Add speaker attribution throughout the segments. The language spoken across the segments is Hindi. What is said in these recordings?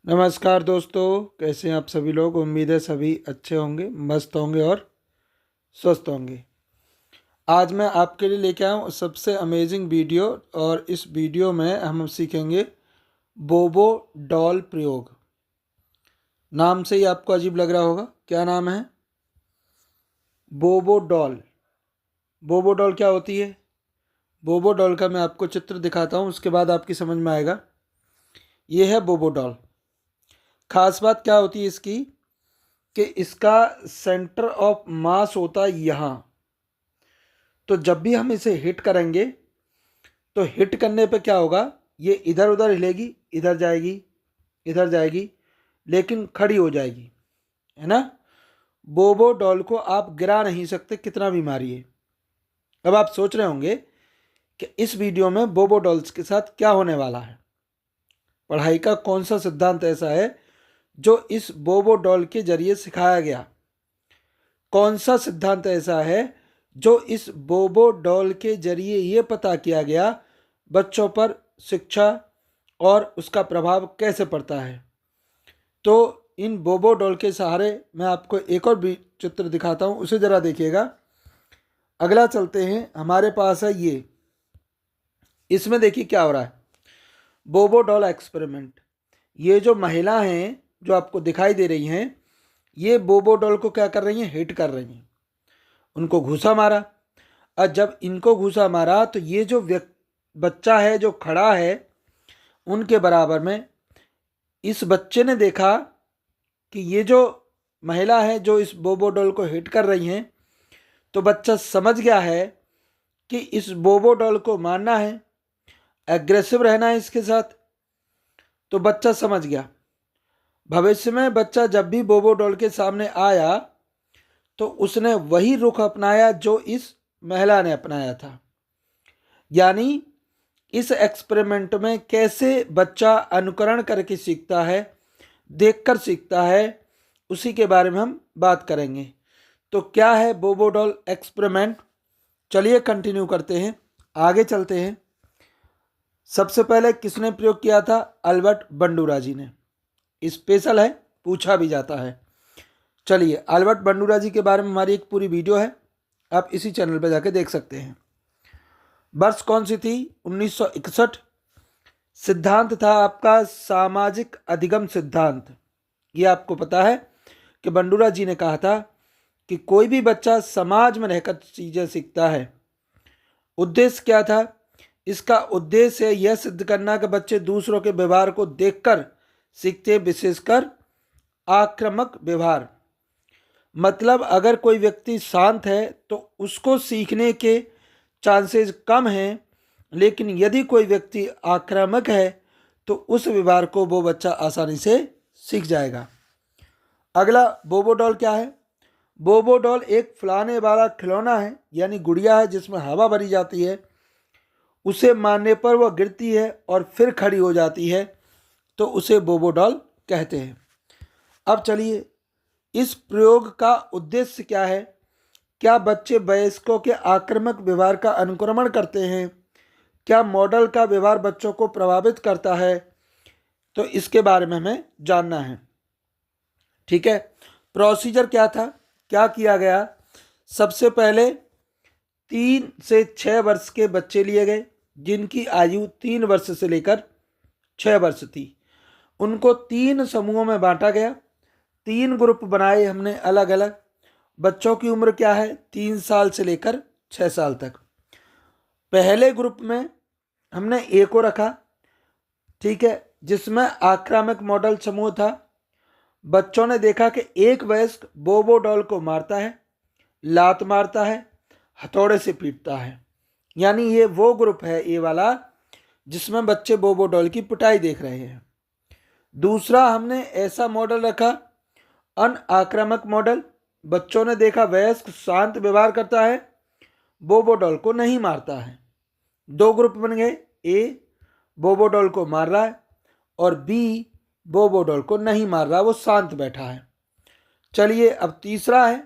Speaker 1: नमस्कार दोस्तों, कैसे हैं आप सभी लोग। उम्मीद है सभी अच्छे होंगे, मस्त होंगे और स्वस्थ होंगे। आज मैं आपके लिए लेके आया हूँ सबसे अमेजिंग वीडियो। और इस वीडियो में हम सीखेंगे बोबो डॉल प्रयोग। नाम से ही आपको अजीब लग रहा होगा, क्या नाम है? बोबो डॉल। बोबो डॉल क्या होती है? बोबो डॉल का मैं आपको चित्र दिखाता हूँ, उसके बाद आपकी समझ में आएगा। ये है बोबो डॉल। खास बात क्या होती है इसकी कि इसका सेंटर ऑफ मास होता है यहाँ। तो जब भी हम इसे हिट करेंगे तो हिट करने पे क्या होगा, ये इधर उधर हिलेगी, इधर जाएगी, इधर जाएगी, लेकिन खड़ी हो जाएगी, है ना। बोबो डॉल को आप गिरा नहीं सकते कितना भी मारिए। अब आप सोच रहे होंगे कि इस वीडियो में बोबो डॉल्स के साथ क्या होने वाला है। पढ़ाई का कौन सा सिद्धांत ऐसा है जो इस बोबो डॉल के जरिए सिखाया गया? कौन सा सिद्धांत ऐसा है जो इस बोबो डॉल के जरिए ये पता किया गया बच्चों पर शिक्षा और उसका प्रभाव कैसे पड़ता है? तो इन बोबो डॉल के सहारे मैं आपको एक और भी चित्र दिखाता हूँ, उसे ज़रा देखिएगा। अगला चलते हैं, हमारे पास है ये। इसमें देखिए क्या हो रहा है। बोबो डॉल एक्सपेरिमेंट। ये जो महिला हैं जो आपको दिखाई दे रही हैं, ये बोबो डॉल को क्या कर रही हैं? हिट कर रही हैं। उनको घूसा मारा। और जब इनको घूसा मारा तो ये जो बच्चा है जो खड़ा है उनके बराबर में, इस बच्चे ने देखा कि ये जो महिला है जो इस बोबो डॉल को हिट कर रही हैं, तो बच्चा समझ गया है कि इस बोबो डॉल को मारना है, एग्रेसिव रहना है इसके साथ। तो बच्चा समझ गया। भविष्य में बच्चा जब भी बोबो डॉल के सामने आया तो उसने वही रुख अपनाया जो इस महिला ने अपनाया था। यानी इस एक्सपेरिमेंट में कैसे बच्चा अनुकरण करके सीखता है, देखकर सीखता है, उसी के बारे में हम बात करेंगे। तो क्या है बोबो डॉल एक्सपेरिमेंट? चलिए कंटिन्यू करते हैं, आगे चलते हैं। सबसे पहले किसने प्रयोग किया था? अल्बर्ट बंडूरा जी ने। स्पेशल है, पूछा भी जाता है। चलिए, अल्बर्ट बंडूरा जी के बारे में हमारी एक पूरी वीडियो है, आप इसी चैनल पर जाके देख सकते हैं। वर्ष कौन सी थी? 1961। सिद्धांत था आपका सामाजिक अधिगम सिद्धांत। ये आपको पता है कि बंडूरा जी ने कहा था कि कोई भी बच्चा समाज में रहकर चीज़ें सीखता है। उद्देश्य क्या था इसका? उद्देश्य है यह सिद्ध करना कि बच्चे दूसरों के व्यवहार को देखकर सीखते, विशेषकर आक्रामक व्यवहार। मतलब अगर कोई व्यक्ति शांत है तो उसको सीखने के चांसेस कम हैं, लेकिन यदि कोई व्यक्ति आक्रामक है तो उस व्यवहार को वो बच्चा आसानी से सीख जाएगा। अगला बोबो डॉल क्या है? बोबो डॉल एक फुलाने वाला खिलौना है, यानी गुड़िया है जिसमें हवा भरी जाती है। उसे मारने पर वह गिरती है और फिर खड़ी हो जाती है, तो उसे बोबो डॉल कहते हैं। अब चलिए, इस प्रयोग का उद्देश्य क्या है? क्या बच्चे वयस्कों के आक्रामक व्यवहार का अनुकरण करते हैं? क्या मॉडल का व्यवहार बच्चों को प्रभावित करता है? तो इसके बारे में हमें जानना है। ठीक है, प्रोसीजर क्या था, क्या किया गया? सबसे पहले 3 से 6 वर्ष के बच्चे लिए गए जिनकी आयु 3 वर्ष से लेकर 6 वर्ष थी। उनको 3 समूहों में बांटा गया, 3 ग्रुप बनाए हमने अलग अलग। बच्चों की उम्र क्या है? 3 साल से लेकर 6 साल तक। पहले ग्रुप में हमने ए को रखा, ठीक है, जिसमें आक्रामक मॉडल समूह था। बच्चों ने देखा कि एक वयस्क बोबो डॉल को मारता है, लात मारता है, हथौड़े से पीटता है। यानी ये वो ग्रुप है ए वाला जिसमें बच्चे बोबो डॉल की पिटाई देख रहे हैं। दूसरा हमने ऐसा मॉडल रखा, अन आक्रामक मॉडल। बच्चों ने देखा वयस्क शांत व्यवहार करता है, बोबो डॉल को नहीं मारता है। 2 ग्रुप बन गए, ए बोबो डॉल को मार रहा है और बी बोबो डॉल को नहीं मार रहा, वो शांत बैठा है। चलिए, अब तीसरा है।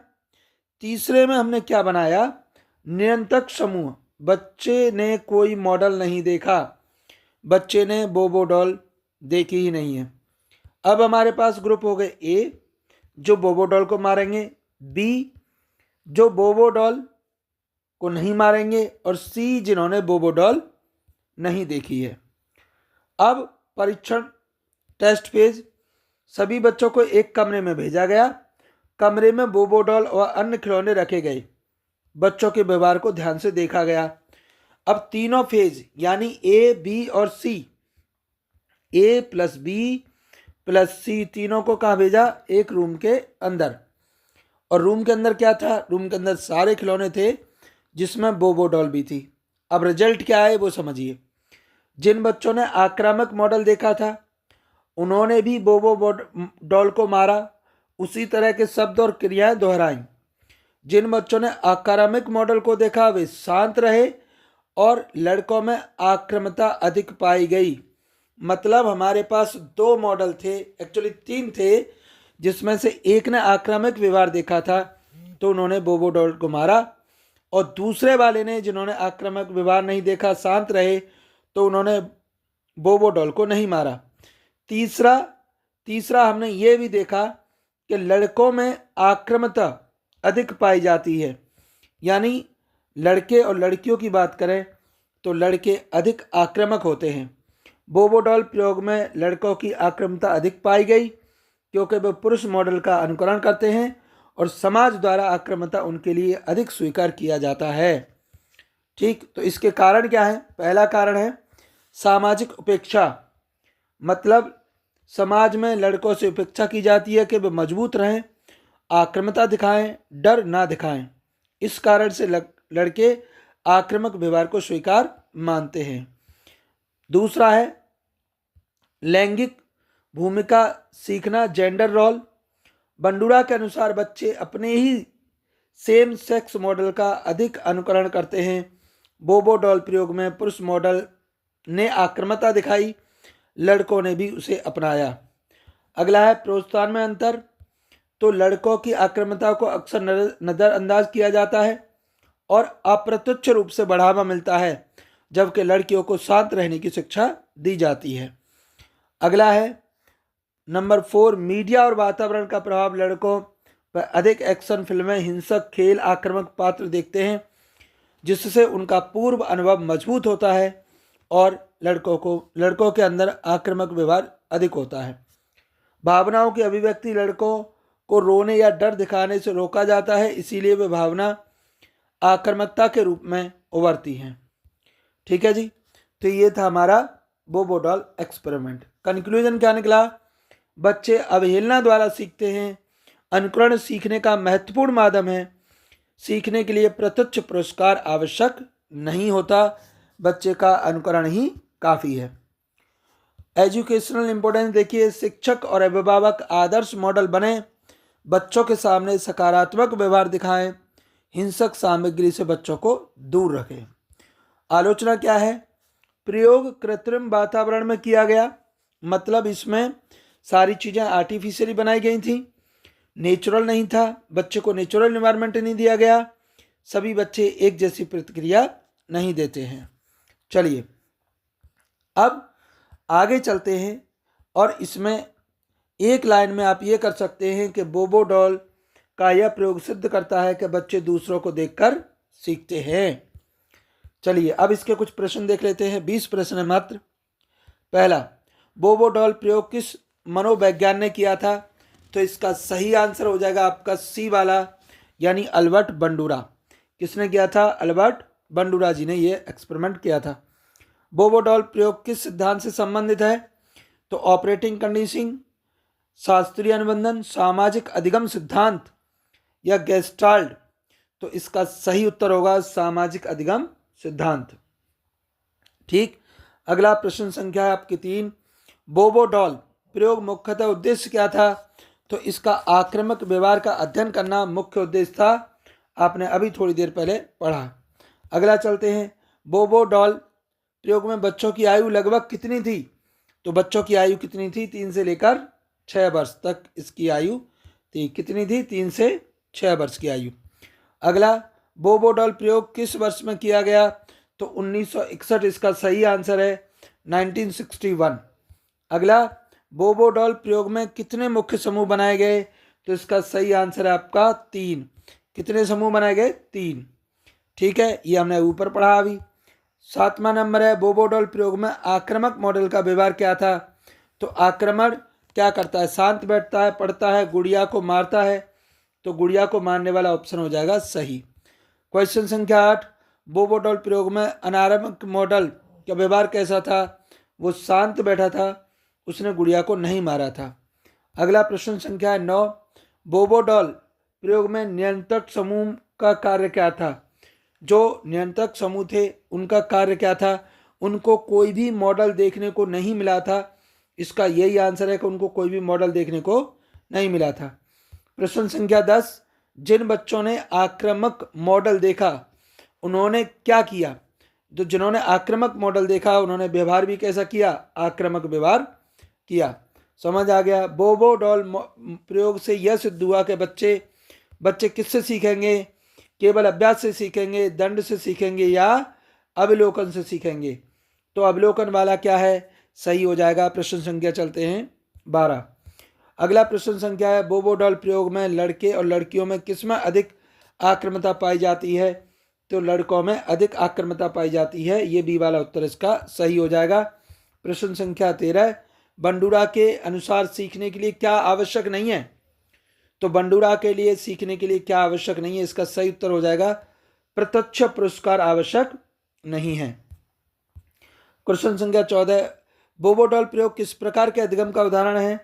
Speaker 1: तीसरे में हमने क्या बनाया? नियंत्रक समूह। बच्चे ने कोई मॉडल नहीं देखा, बच्चे ने बोबो डॉल देखी ही नहीं है। अब हमारे पास ग्रुप हो गए ए जो बोबो डॉल को मारेंगे, बी जो बोबो डॉल को नहीं मारेंगे, और सी जिन्होंने बोबो डॉल नहीं देखी है। अब परीक्षण टेस्ट फेज, सभी बच्चों को एक कमरे में भेजा गया। कमरे में बोबो डॉल और अन्य खिलौने रखे गए। बच्चों के व्यवहार को ध्यान से देखा गया। अब तीनों फेज यानी ए, बी और सी, ए प्लस बी प्लस सी तीनों को कहाँ भेजा? एक रूम के अंदर। और रूम के अंदर क्या था? रूम के अंदर सारे खिलौने थे जिसमें बोबो डॉल भी थी। अब रिजल्ट क्या है वो समझिए। जिन बच्चों ने आक्रामक मॉडल देखा था उन्होंने भी बोबो डॉल को मारा, उसी तरह के शब्द और क्रियाएं दोहराई। जिन बच्चों ने आक्रामक मॉडल को देखा वे शांत रहे और लड़कों में आक्रामकता अधिक पाई गई। मतलब हमारे पास दो मॉडल थे, एक्चुअली तीन थे, जिसमें से एक ने आक्रामक व्यवहार देखा था तो उन्होंने बोबो डॉल को मारा, और दूसरे वाले ने जिन्होंने आक्रामक व्यवहार नहीं देखा, शांत रहे, तो उन्होंने बोबो डॉल को नहीं मारा। तीसरा हमने ये भी देखा कि लड़कों में आक्रामकता अधिक पाई जाती है, यानी लड़के और लड़कियों की बात करें तो लड़के अधिक आक्रामक होते हैं। बोबो डॉल प्रयोग में लड़कों की आक्रामकता अधिक पाई गई क्योंकि वे पुरुष मॉडल का अनुकरण करते हैं और समाज द्वारा आक्रामकता उनके लिए अधिक स्वीकार किया जाता है। ठीक, तो इसके कारण क्या है? पहला कारण है सामाजिक उपेक्षा, मतलब समाज में लड़कों से उपेक्षा की जाती है कि वे मजबूत रहें, आक्रामकता दिखाएं, डर ना दिखाएं। इस कारण से लड़के आक्रामक व्यवहार को स्वीकार मानते हैं। दूसरा है लैंगिक भूमिका सीखना, जेंडर रोल। बंडूरा के अनुसार बच्चे अपने ही सेम सेक्स मॉडल का अधिक अनुकरण करते हैं। बोबो डॉल प्रयोग में पुरुष मॉडल ने आक्रामकता दिखाई, लड़कों ने भी उसे अपनाया। अगला है प्रोत्साहन में अंतर। तो लड़कों की आक्रामकता को अक्सर नज़रअंदाज किया जाता है और अप्रत्यक्ष रूप से बढ़ावा मिलता है, जबकि लड़कियों को शांत रहने की शिक्षा दी जाती है। अगला है नंबर 4, मीडिया और वातावरण का प्रभाव। लड़कों पर अधिक एक्शन फिल्में, हिंसक खेल, आक्रामक पात्र देखते हैं, जिससे उनका पूर्व अनुभव मजबूत होता है और लड़कों के अंदर आक्रामक व्यवहार अधिक होता है। भावनाओं की अभिव्यक्ति, लड़कों को रोने या डर दिखाने से रोका जाता है, इसीलिए वे भावना आक्रामकता के रूप में उभरती हैं। ठीक है जी, तो ये था हमारा बोबो डॉल एक्सपेरिमेंट। कंक्लूजन क्या निकला? बच्चे अवहेलना द्वारा सीखते हैं। अनुकरण सीखने का महत्वपूर्ण माध्यम है। सीखने के लिए प्रत्यक्ष पुरस्कार आवश्यक नहीं होता, बच्चे का अनुकरण ही काफ़ी है। एजुकेशनल इंपॉर्टेंस देखिए, शिक्षक और अभिभावक आदर्श मॉडल बने, बच्चों के सामने सकारात्मक व्यवहार दिखाएं, हिंसक सामग्री से बच्चों को दूर रखें। आलोचना क्या है? प्रयोग कृत्रिम वातावरण में किया गया, मतलब इसमें सारी चीज़ें आर्टिफिशियली बनाई गई थी, नेचुरल नहीं था, बच्चे को नेचुरल इन्वायरमेंट नहीं दिया गया, सभी बच्चे एक जैसी प्रतिक्रिया नहीं देते हैं। चलिए अब आगे चलते हैं और इसमें एक लाइन में आप ये कर सकते हैं कि बोबो डॉल का यह प्रयोग सिद्ध करता है कि बच्चे दूसरों को देखकर सीखते हैं। चलिए अब इसके कुछ प्रश्न देख लेते हैं। 20 प्रश्न है मात्र। पहला, बोबो डॉल प्रयोग किस मनोवैज्ञानिक ने किया था? तो इसका सही आंसर हो जाएगा आपका सी वाला, यानी अल्बर्ट बंडूरा। किसने किया था? अल्बर्ट बंडूरा जी ने ये एक्सपेरिमेंट किया था। बोबो डॉल प्रयोग किस सिद्धांत से संबंधित है? तो ऑपरेटिंग कंडीशनिंग, शास्त्रीय अनुबंधन, सामाजिक अधिगम सिद्धांत या गेस्टाल्ट? तो इसका सही उत्तर होगा सामाजिक अधिगम सिद्धांत। ठीक, अगला प्रश्न संख्या है आपकी 3। बोबो डॉल प्रयोग मुख्यतः उद्देश्य क्या था? तो इसका आक्रामक व्यवहार का अध्ययन करना मुख्य उद्देश्य था, आपने अभी थोड़ी देर पहले पढ़ा। अगला चलते हैं, बोबो डॉल प्रयोग में बच्चों की आयु लगभग कितनी थी? तो बच्चों की आयु कितनी थी? 3 से लेकर 6 वर्ष तक इसकी आयु थी। कितनी थी? 3 से 6 वर्ष की आयु। अगला, बोबो डॉल प्रयोग किस वर्ष में किया गया? तो 1961 इसका सही आंसर है, 1961। अगला, बोबो डॉल प्रयोग में कितने मुख्य समूह बनाए गए? तो इसका सही आंसर है आपका 3। कितने समूह बनाए गए? 3। ठीक है, ये हमने ऊपर पढ़ा अभी। 7वां नंबर है, बोबो डॉल प्रयोग में आक्रामक मॉडल का व्यवहार क्या था? तो आक्रमण क्या करता है? शांत बैठता है, पढ़ता है, गुड़िया को मारता है। तो गुड़िया को मारने वाला ऑप्शन हो जाएगा सही। क्वेश्चन संख्या 8, बोबो डॉल प्रयोग में अनारंभ मॉडल का व्यवहार कैसा था? वो शांत बैठा था, उसने गुड़िया को नहीं मारा था। अगला प्रश्न संख्या 9, बोबो डॉल प्रयोग में नियंत्रक समूह का कार्य क्या था? जो नियंत्रक समूह थे उनका कार्य क्या था? उनको कोई भी मॉडल देखने को नहीं मिला था। इसका यही आंसर है कि उनको कोई भी मॉडल देखने को नहीं मिला था। प्रश्न संख्या 10, जिन बच्चों ने आक्रामक मॉडल देखा उन्होंने क्या किया? तो जिन्होंने आक्रामक मॉडल देखा उन्होंने व्यवहार भी कैसा किया? आक्रामक व्यवहार किया। समझ आ गया। बोबो डॉल प्रयोग से यह सिद्ध हुआ कि बच्चे किससे सीखेंगे? केवल अभ्यास से सीखेंगे, दंड से सीखेंगे या अवलोकन से सीखेंगे? तो अवलोकन वाला क्या है? सही हो जाएगा। प्रश्न संख्या चलते हैं 12। अगला प्रश्न संख्या है, बोबो डॉल प्रयोग में लड़के और लड़कियों में किसमें अधिक आक्रामकता पाई जाती है? तो लड़कों में अधिक आक्रामकता पाई जाती है। ये बी वाला उत्तर इसका सही हो जाएगा। प्रश्न संख्या 13, बंडूरा के अनुसार सीखने के लिए क्या आवश्यक नहीं है? तो बंडूरा के लिए सीखने के लिए क्या आवश्यक नहीं है? इसका सही उत्तर हो जाएगा प्रत्यक्ष पुरस्कार आवश्यक नहीं है। क्वेश्चन संख्या 14, बोबो डॉल प्रयोग किस प्रकार के अधिगम का उदाहरण है?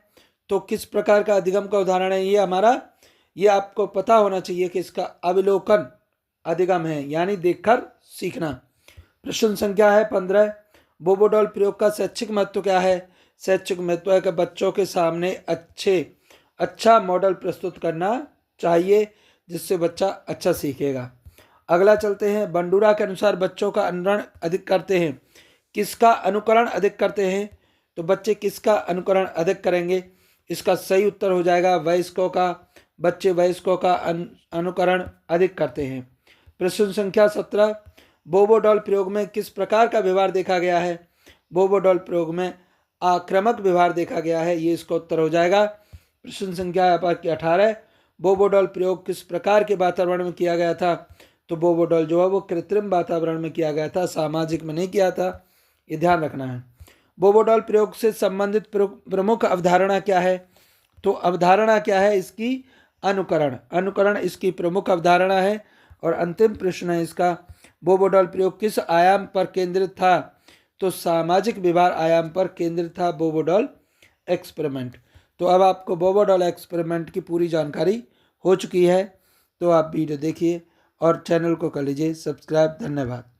Speaker 1: तो किस प्रकार का अधिगम का उदाहरण है ये आपको पता होना चाहिए कि इसका अवलोकन अधिगम है, यानी देखकर सीखना। प्रश्न संख्या है 15, बोबो डॉल प्रयोग का शैक्षिक महत्व क्या है? शैक्षिक महत्व है कि बच्चों के सामने अच्छा मॉडल प्रस्तुत करना चाहिए जिससे बच्चा अच्छा सीखेगा। अगला चलते हैं, बंडूरा के अनुसार बच्चों का अनुकरण अधिक करते हैं। किसका अनुकरण अधिक करते हैं? तो बच्चे किसका अनुकरण अधिक करेंगे? इसका सही उत्तर हो जाएगा वयस्कों का। बच्चे वयस्कों का अनुकरण अधिक करते हैं। प्रश्न संख्या 17, बोबो डॉल प्रयोग में किस प्रकार का व्यवहार देखा गया है? बोबो डॉल प्रयोग में आक्रामक व्यवहार देखा गया है। ये इसका उत्तर हो जाएगा। प्रश्न संख्या 18, बोबो डॉल प्रयोग किस प्रकार के वातावरण में किया गया था? तो बोबो डॉल जो है वो कृत्रिम वातावरण में किया गया था, सामाजिक में नहीं किया था। ये ध्यान रखना है। बोबो डॉल प्रयोग से संबंधित प्रमुख अवधारणा क्या है? तो अवधारणा क्या है इसकी? अनुकरण इसकी प्रमुख अवधारणा है। और अंतिम प्रश्न है इसका, बोबो डॉल प्रयोग किस आयाम पर केंद्रित था? तो सामाजिक व्यवहार आयाम पर केंद्रित था बोबो डॉल एक्सपेरिमेंट। तो अब आपको बोबो डॉल एक्सपेरिमेंट की पूरी जानकारी हो चुकी है। तो आप वीडियो देखिए और चैनल को कर लीजिए सब्सक्राइब। धन्यवाद।